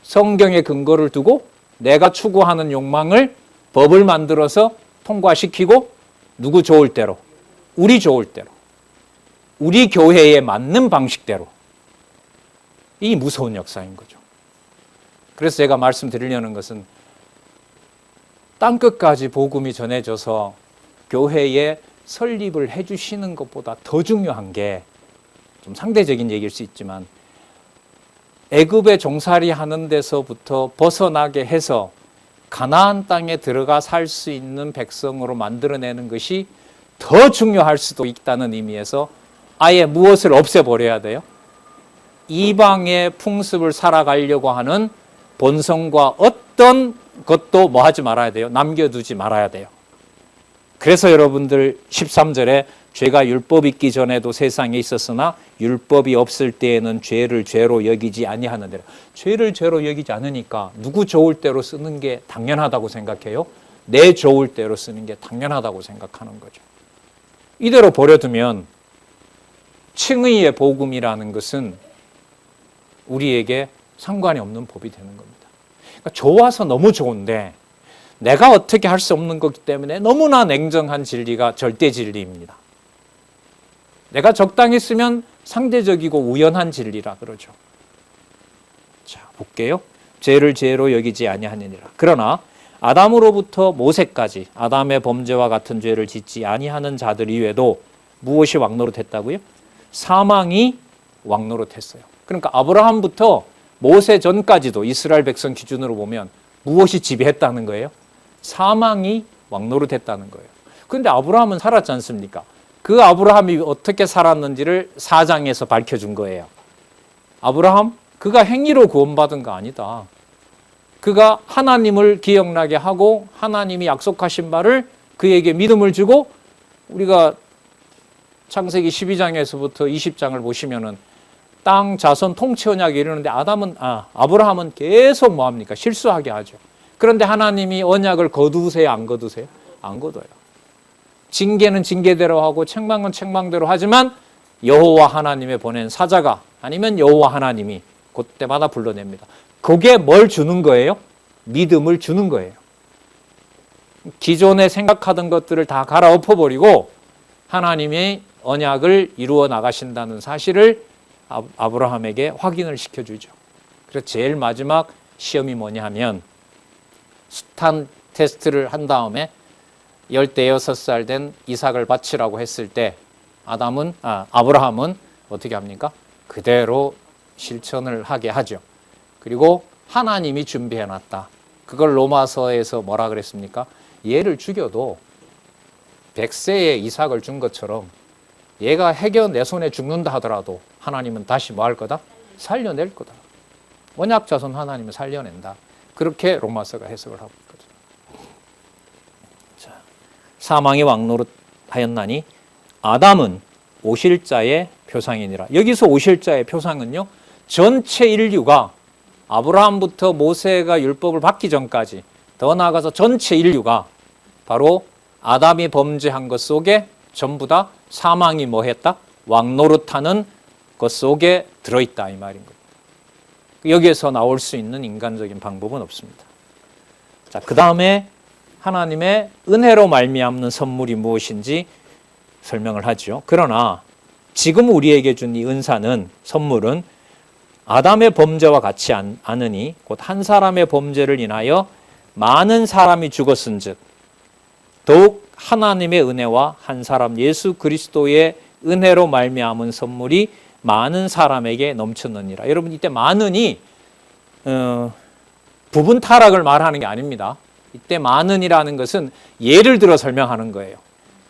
성경의 근거를 두고 내가 추구하는 욕망을 법을 만들어서 통과시키고 누구 좋을 대로, 우리 좋을 대로, 우리 교회에 맞는 방식대로. 이 무서운 역사인 거죠. 그래서 제가 말씀드리려는 것은 땅끝까지 복음이 전해져서 교회에 설립을 해주시는 것보다 더 중요한 게, 좀 상대적인 얘기일 수 있지만, 애굽에 종살이 하는 데서부터 벗어나게 해서 가나안 땅에 들어가 살 수 있는 백성으로 만들어내는 것이 더 중요할 수도 있다는 의미에서 아예 무엇을 없애버려야 돼요? 이방의 풍습을 살아가려고 하는 본성과 어떤 것도 뭐 하지 말아야 돼요? 남겨두지 말아야 돼요. 그래서 여러분들 13절에 죄가 율법 있기 전에도 세상에 있었으나 율법이 없을 때에는 죄를 죄로 여기지 아니하는데, 죄를 죄로 여기지 않으니까 누구 좋을 대로 쓰는 게 당연하다고 생각해요? 내 좋을 대로 쓰는 게 당연하다고 생각하는 거죠. 이대로 버려두면 칭의의 복음이라는 것은 우리에게 상관이 없는 법이 되는 겁니다. 그러니까 좋아서 너무 좋은데 내가 어떻게 할 수 없는 거기 때문에 너무나 냉정한 진리가 절대 진리입니다. 내가 적당히 쓰면 상대적이고 우연한 진리라 그러죠. 자, 볼게요. 죄를 죄로 여기지 아니하느니라. 그러나 아담으로부터 모세까지 아담의 범죄와 같은 죄를 짓지 아니하는 자들 이외에도 무엇이 왕노릇했다고요? 사망이 왕노릇했어요. 그러니까 아브라함부터 모세 전까지도 이스라엘 백성 기준으로 보면 무엇이 지배했다는 거예요? 사망이 왕노릇했다는 거예요. 그런데 아브라함은 살았지 않습니까? 그 아브라함이 어떻게 살았는지를 4장에서 밝혀준 거예요. 아브라함, 그가 행위로 구원받은 거 아니다. 그가 하나님을 기억나게 하고 하나님이 약속하신 바를 그에게 믿음을 주고, 우리가 창세기 12장에서부터 20장을 보시면은 땅 자손 통치 언약이 이르는데 아브라함은 계속 뭐합니까? 실수하게 하죠. 그런데 하나님이 언약을 거두세요, 안 거두세요? 안 거둬요. 징계는 징계대로 하고 책망은 책망대로 하지만 여호와 하나님의 보낸 사자가 아니면 여호와 하나님이 그때마다 불러냅니다. 그게 뭘 주는 거예요? 믿음을 주는 거예요. 기존에 생각하던 것들을 다 갈아엎어버리고 하나님의 언약을 이루어 나가신다는 사실을 아브라함에게 확인을 시켜주죠. 그래서 제일 마지막 시험이 뭐냐 하면 수탄 테스트를 한 다음에 16살 된 이삭을 바치라고 했을 때 아브라함은 어떻게 합니까? 그대로 실천을 하게 하죠. 그리고 하나님이 준비해놨다. 그걸 로마서에서 뭐라 그랬습니까? 얘를 죽여도 100세에 이삭을 준 것처럼 얘가 해겨 내 손에 죽는다 하더라도 하나님은 다시 뭐 할 거다? 살려낼 거다. 언약 자손 하나님은 살려낸다. 그렇게 로마서가 해석을 하고 있거든요. 자, 사망의 왕노릇하였나니 아담은 오실자의 표상이니라. 여기서 오실자의 표상은요, 전체 인류가 아브라함부터 모세가 율법을 받기 전까지, 더 나아가서 전체 인류가 바로 아담이 범죄한 것 속에 전부 다 사망이 뭐 했다? 왕노릇하는 것 속에 들어있다, 이 말인 거예요. 여기에서 나올 수 있는 인간적인 방법은 없습니다. 자, 그 다음에 하나님의 은혜로 말미암는 선물이 무엇인지 설명을 하죠. 그러나 지금 우리에게 준 이 은사는, 선물은 아담의 범죄와 같지 않으니 곧 한 사람의 범죄를 인하여 많은 사람이 죽었은즉 더욱 하나님의 은혜와 한 사람 예수 그리스도의 은혜로 말미암은 선물이 많은 사람에게 넘쳤느니라. 여러분, 이때 많으니 부분 타락을 말하는 게 아닙니다. 이때 많은이라는 것은 예를 들어 설명하는 거예요.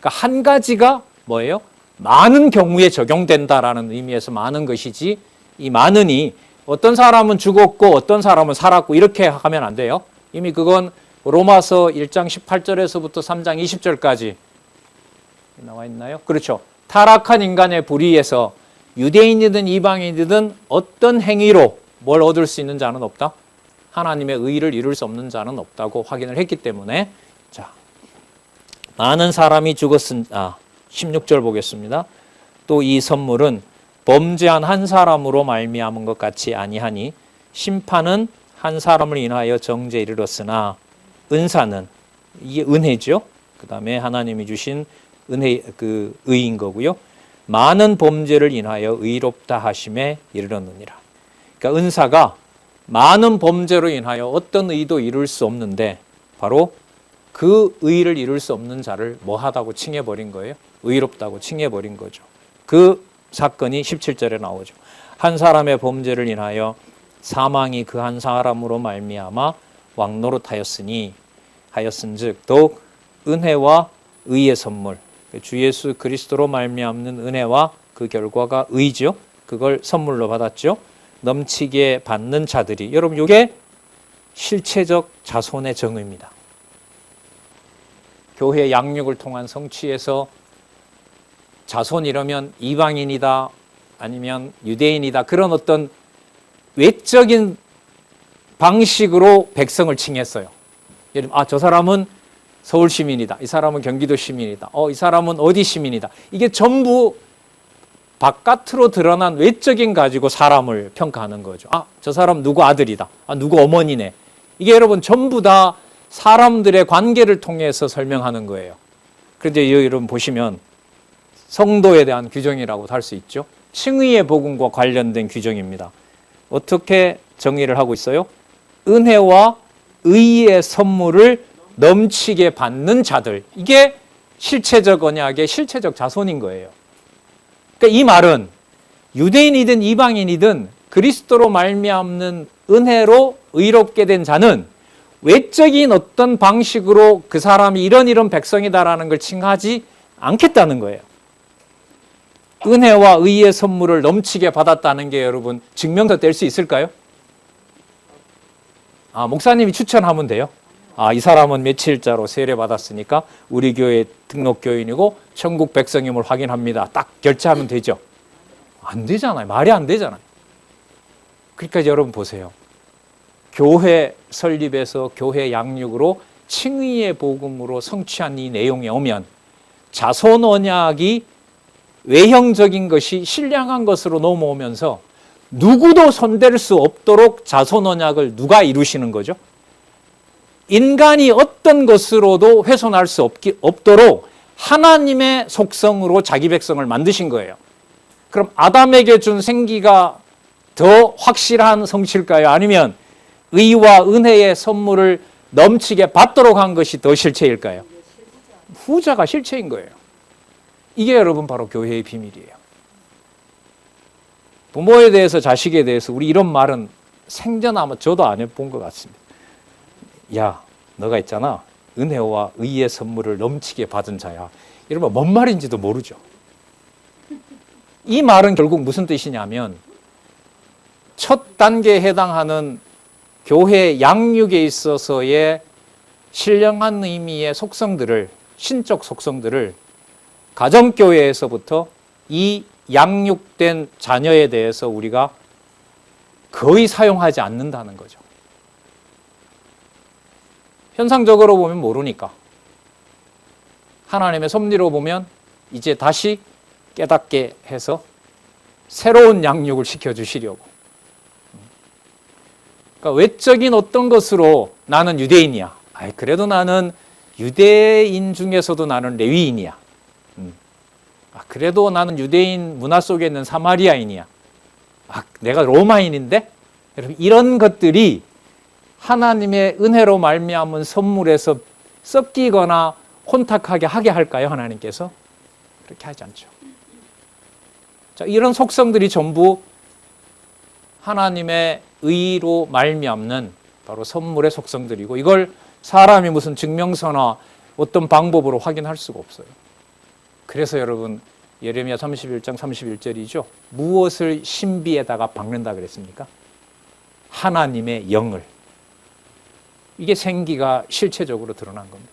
그러니까 한 가지가 뭐예요? 많은 경우에 적용된다라는 의미에서 많은 것이지, 이 많으니 어떤 사람은 죽었고 어떤 사람은 살았고 이렇게 하면 안 돼요. 이미 그건 로마서 1장 18절에서부터 3장 20절까지 나와 있나요? 그렇죠. 타락한 인간의 불의에서 유대인이든 이방인이든 어떤 행위로 뭘 얻을 수 있는 자는 없다? 하나님의 의를 이룰 수 없는 자는 없다고 확인을 했기 때문에, 자, 많은 사람이 16절 보겠습니다. 또 이 선물은 범죄한 한 사람으로 말미암은 것 같이 아니하니 심판은 한 사람을 인하여 정죄에 이르렀으나 은사는, 이게 은혜죠. 그 다음에 하나님이 주신 은혜, 그 의인 거고요. 많은 범죄를 인하여 의롭다 하심에 이르렀느니라. 그러니까 은사가 많은 범죄로 인하여 어떤 의도 이룰 수 없는데 바로 그 의를 이룰 수 없는 자를 뭐하다고 칭해버린 거예요? 의롭다고 칭해버린 거죠. 그 사건이 17절에 나오죠. 한 사람의 범죄를 인하여 사망이 그 한 사람으로 말미암아 왕노릇하였은즉 더욱 은혜와 의의 선물, 주 예수 그리스도로 말미암는 은혜와 그 결과가 의죠. 그걸 선물로 받았죠. 넘치게 받는 자들이, 여러분 이게 실체적 자손의 정의입니다. 교회 양육을 통한 성취에서 자손 이러면 이방인이다 아니면 유대인이다, 그런 어떤 외적인 방식으로 백성을 칭했어요. 예를 들면 저 사람은 서울 시민이다, 이 사람은 경기도 시민이다, 이 사람은 어디 시민이다. 이게 전부 바깥으로 드러난 외적인 가지고 사람을 평가하는 거죠. 저 사람 누구 아들이다, 누구 어머니네. 이게 여러분 전부 다 사람들의 관계를 통해서 설명하는 거예요. 그런데 여러분 보시면 성도에 대한 규정이라고도 할 수 있죠. 칭의의 복음과 관련된 규정입니다. 어떻게 정의를 하고 있어요? 은혜와 의의 선물을 넘치게 받는 자들, 이게 실체적 언약의 실체적 자손인 거예요. 그러니까 이 말은 유대인이든 이방인이든 그리스도로 말미암는 은혜로 의롭게 된 자는 외적인 어떤 방식으로 그 사람이 이런 백성이다라는 걸 칭하지 않겠다는 거예요. 은혜와 의의 선물을 넘치게 받았다는 게 여러분 증명서 뗄 수 있을까요? 목사님이 추천하면 돼요. 이 사람은 며칠자로 세례받았으니까 우리 교회 등록교인이고 천국 백성임을 확인합니다. 딱 결제하면 되죠. 안 되잖아요. 말이 안 되잖아요. 그러니까 여러분 보세요. 교회 설립에서 교회 양육으로 칭의의 복음으로 성취한 이 내용에 오면 자손 언약이 외형적인 것이 신령한 것으로 넘어오면서 누구도 손댈 수 없도록 자손 언약을 누가 이루시는 거죠? 인간이 어떤 것으로도 훼손할 수 없도록 하나님의 속성으로 자기 백성을 만드신 거예요. 그럼 아담에게 준 생기가 더 확실한 성취일까요? 아니면 의와 은혜의 선물을 넘치게 받도록 한 것이 더 실체일까요? 후자가 실체인 거예요. 이게 여러분 바로 교회의 비밀이에요. 부모에 대해서 자식에 대해서 우리 이런 말은 생전 아마 저도 안 해본 것 같습니다. 야, 너가 있잖아. 은혜와 의의 선물을 넘치게 받은 자야. 이러면 뭔 말인지도 모르죠. 이 말은 결국 무슨 뜻이냐면 첫 단계에 해당하는 교회 양육에 있어서의 신령한 의미의 속성들을, 신적 속성들을 가정교회에서부터 이 양육된 자녀에 대해서 우리가 거의 사용하지 않는다는 거죠. 현상적으로 보면 모르니까. 하나님의 섭리로 보면 이제 다시 깨닫게 해서 새로운 양육을 시켜주시려고. 그러니까 외적인 어떤 것으로 나는 유대인이야. 그래도 나는 유대인 중에서도 나는 레위인이야. 그래도 나는 유대인 문화 속에 있는 사마리아인이야. 내가 로마인인데? 여러분, 이런 것들이 하나님의 은혜로 말미암은 선물에서 섞이거나 혼탁하게 하게 할까요? 하나님께서? 그렇게 하지 않죠. 자, 이런 속성들이 전부 하나님의 의로 말미암는 바로 선물의 속성들이고, 이걸 사람이 무슨 증명서나 어떤 방법으로 확인할 수가 없어요. 그래서 여러분, 예레미야 31장 31절이죠. 무엇을 신비에다가 박는다 그랬습니까? 하나님의 영을. 이게 생기가 실체적으로 드러난 겁니다.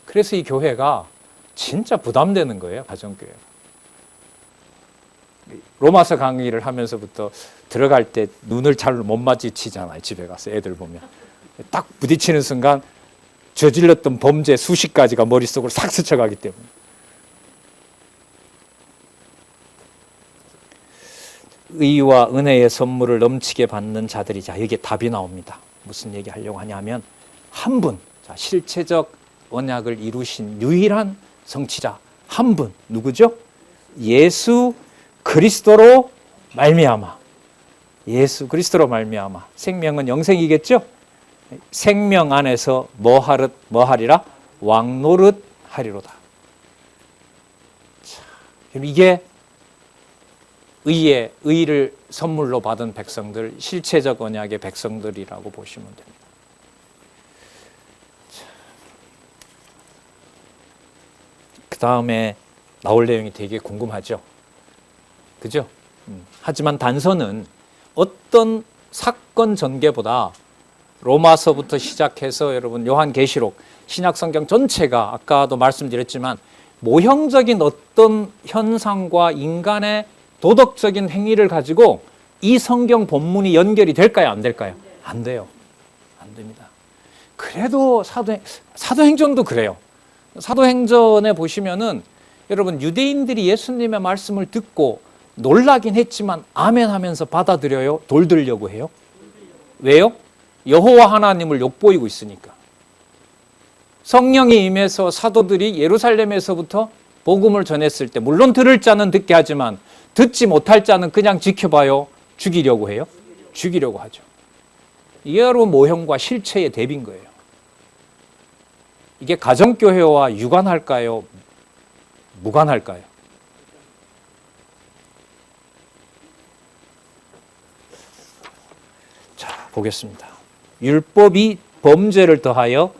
그래서 이 교회가 진짜 부담되는 거예요, 가정교회가. 로마서 강의를 하면서부터 들어갈 때 눈을 잘 못 마주치잖아요, 집에 가서 애들 보면. 딱 부딪히는 순간 저질렀던 범죄 수십 가지가 머릿속으로 싹 스쳐가기 때문에. 의와 은혜의 선물을 넘치게 받는 자들이자, 여기에 답이 나옵니다. 무슨 얘기 하려고 하냐면, 한 분, 자, 실체적 언약을 이루신 유일한 성취자 한 분, 누구죠? 예수 그리스도로 말미암아. 예수 그리스도로 말미암아. 생명은 영생이겠죠? 생명 안에서 뭐하리라? 왕노릇 하리로다. 자, 이게 의를 선물로 받은 백성들, 실체적 언약의 백성들이라고 보시면 됩니다. 그 다음에 나올 내용이 되게 궁금하죠. 그죠? 하지만 단서는 어떤 사건 전개보다 로마서부터 시작해서 여러분 요한계시록, 신약성경 전체가 아까도 말씀드렸지만 모형적인 어떤 현상과 인간의 도덕적인 행위를 가지고 이 성경 본문이 연결이 될까요? 안 될까요? 안 돼요. 안 됩니다. 그래도 사도행전도 그래요. 사도행전에 보시면은 여러분, 유대인들이 예수님의 말씀을 듣고 놀라긴 했지만 아멘 하면서 받아들여요? 돌들려고 해요? 왜요? 여호와 하나님을 욕보이고 있으니까. 성령이 임해서 사도들이 예루살렘에서부터 복음을 전했을 때, 물론 들을 자는 듣게 하지만 듣지 못할 자는 그냥 지켜봐요? 죽이려고 해요? 죽이려고 하죠. 이게 바로 모형과 실체의 대비인 거예요. 이게 가정교회와 유관할까요? 무관할까요? 자, 보겠습니다. 율법이 범죄를 더하여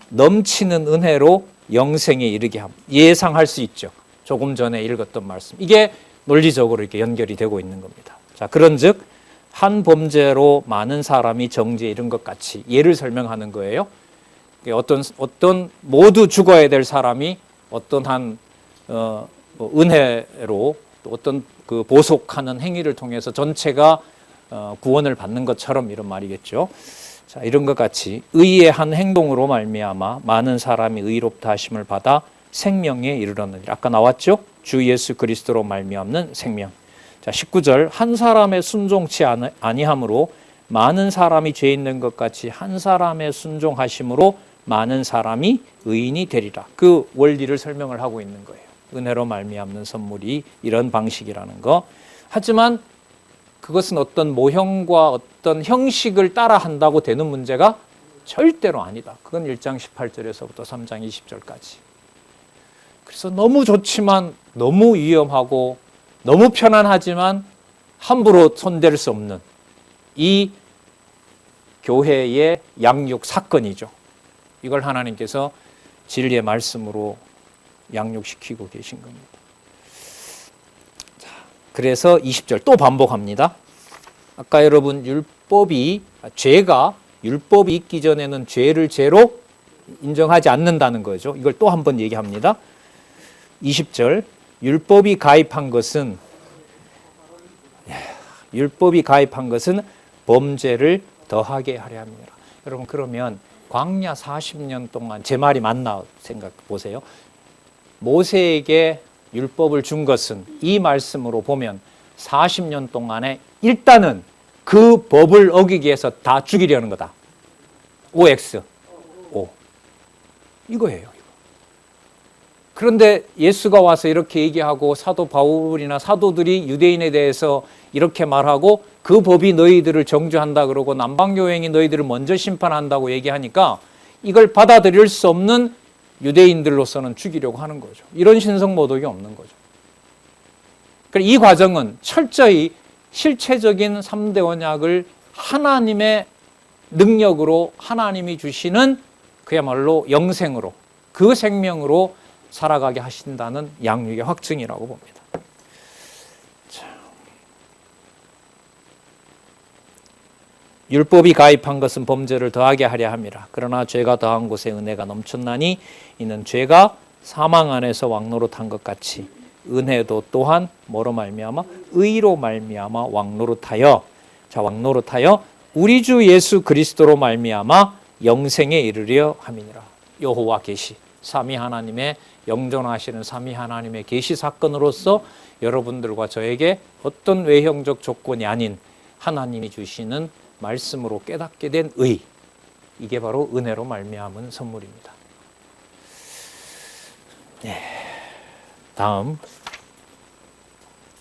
넘치는 은혜로 영생에 이르게 함. 예상할 수 있죠. 조금 전에 읽었던 말씀. 이게 논리적으로 이렇게 연결이 되고 있는 겁니다. 자, 그런즉 한 범죄로 많은 사람이 정죄에 이른 것 같이, 예를 설명하는 거예요. 어떤 모두 죽어야 될 사람이 어떤 한 은혜로 또 어떤 그 보속하는 행위를 통해서 전체가 구원을 받는 것처럼, 이런 말이겠죠. 자, 이런 것 같이 의의 한 행동으로 말미암아 많은 사람이 의롭다 하심을 받아 생명에 이르렀느니라. 아까 나왔죠? 주 예수 그리스도로 말미암는 생명. 자, 19절, 한 사람의 순종치 아니함으로 많은 사람이 죄 있는 것 같이 한 사람의 순종하심으로 많은 사람이 의인이 되리라. 그 원리를 설명을 하고 있는 거예요. 은혜로 말미암는 선물이 이런 방식이라는 거. 하지만 그것은 어떤 모형과 어떤 형식을 따라 한다고 되는 문제가 절대로 아니다. 그건 1장 18절에서부터 3장 20절까지. 그래서 너무 좋지만 너무 위험하고 너무 편안하지만 함부로 손댈 수 없는 이 교회의 양육 사건이죠. 이걸 하나님께서 진리의 말씀으로 양육시키고 계신 겁니다. 자, 그래서 20절 또 반복합니다. 아까 여러분 죄가 율법이 있기 전에는 죄를 죄로 인정하지 않는다는 거죠. 이걸 또 한 번 얘기합니다. 20절 율법이 가입한 것은 범죄를 더하게 하려 합니다. 여러분 그러면 광야 40년 동안 제 말이 맞나 생각 보세요. 모세에게 율법을 준 것은 이 말씀으로 보면 40년 동안에 일단은 그 법을 어기기 위해서 다 죽이려는 거다. OX. O. 이거예요. 그런데 예수가 와서 이렇게 얘기하고 사도 바울이나 사도들이 유대인에 대해서 이렇게 말하고 그 법이 너희들을 정죄한다 그러고 남방교행이 너희들을 먼저 심판한다고 얘기하니까 이걸 받아들일 수 없는 유대인들로서는 죽이려고 하는 거죠. 이런 신성모독이 없는 거죠. 이 과정은 철저히 실체적인 3대 언약을 하나님의 능력으로 하나님이 주시는 그야말로 영생으로 그 생명으로 살아가게 하신다는 양육의 확증이라고 봅니다. 자. 율법이 가입한 것은 범죄를 더하게 하려 함이라. 그러나 죄가 더한 곳에 은혜가 넘쳤나니 이는 죄가 사망 안에서 왕노릇한 것 같이 은혜도 또한 뭐로 말미암아 의로 말미암아 왕노릇하여 우리 주 예수 그리스도로 말미암아 영생에 이르려 함이니라. 여호와 계시 삼위 하나님의 영존하시는 삼위 하나님의 계시 사건으로서 여러분들과 저에게 어떤 외형적 조건이 아닌 하나님이 주시는 말씀으로 깨닫게 된 의, 이게 바로 은혜로 말미암은 선물입니다. 네. 다음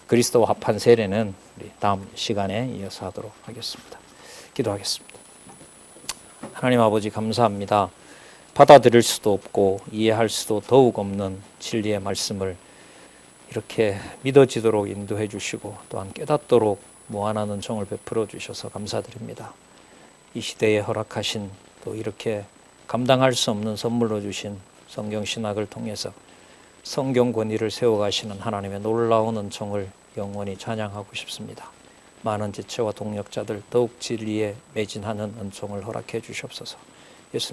그리스도와 합한 세례는 우리 다음 시간에 이어서 하도록 하겠습니다. 기도하겠습니다. 하나님 아버지 감사합니다. 받아들일 수도 없고 이해할 수도 더욱 없는 진리의 말씀을 이렇게 믿어지도록 인도해 주시고 또한 깨닫도록 무한한 은총을 베풀어 주셔서 감사드립니다. 이 시대에 허락하신 또 이렇게 감당할 수 없는 선물로 주신 성경 신학을 통해서 성경 권위를 세워가시는 하나님의 놀라운 은총을 영원히 찬양하고 싶습니다. 많은 지체와 동력자들 더욱 진리에 매진하는 은총을 허락해 주시옵소서. 예수님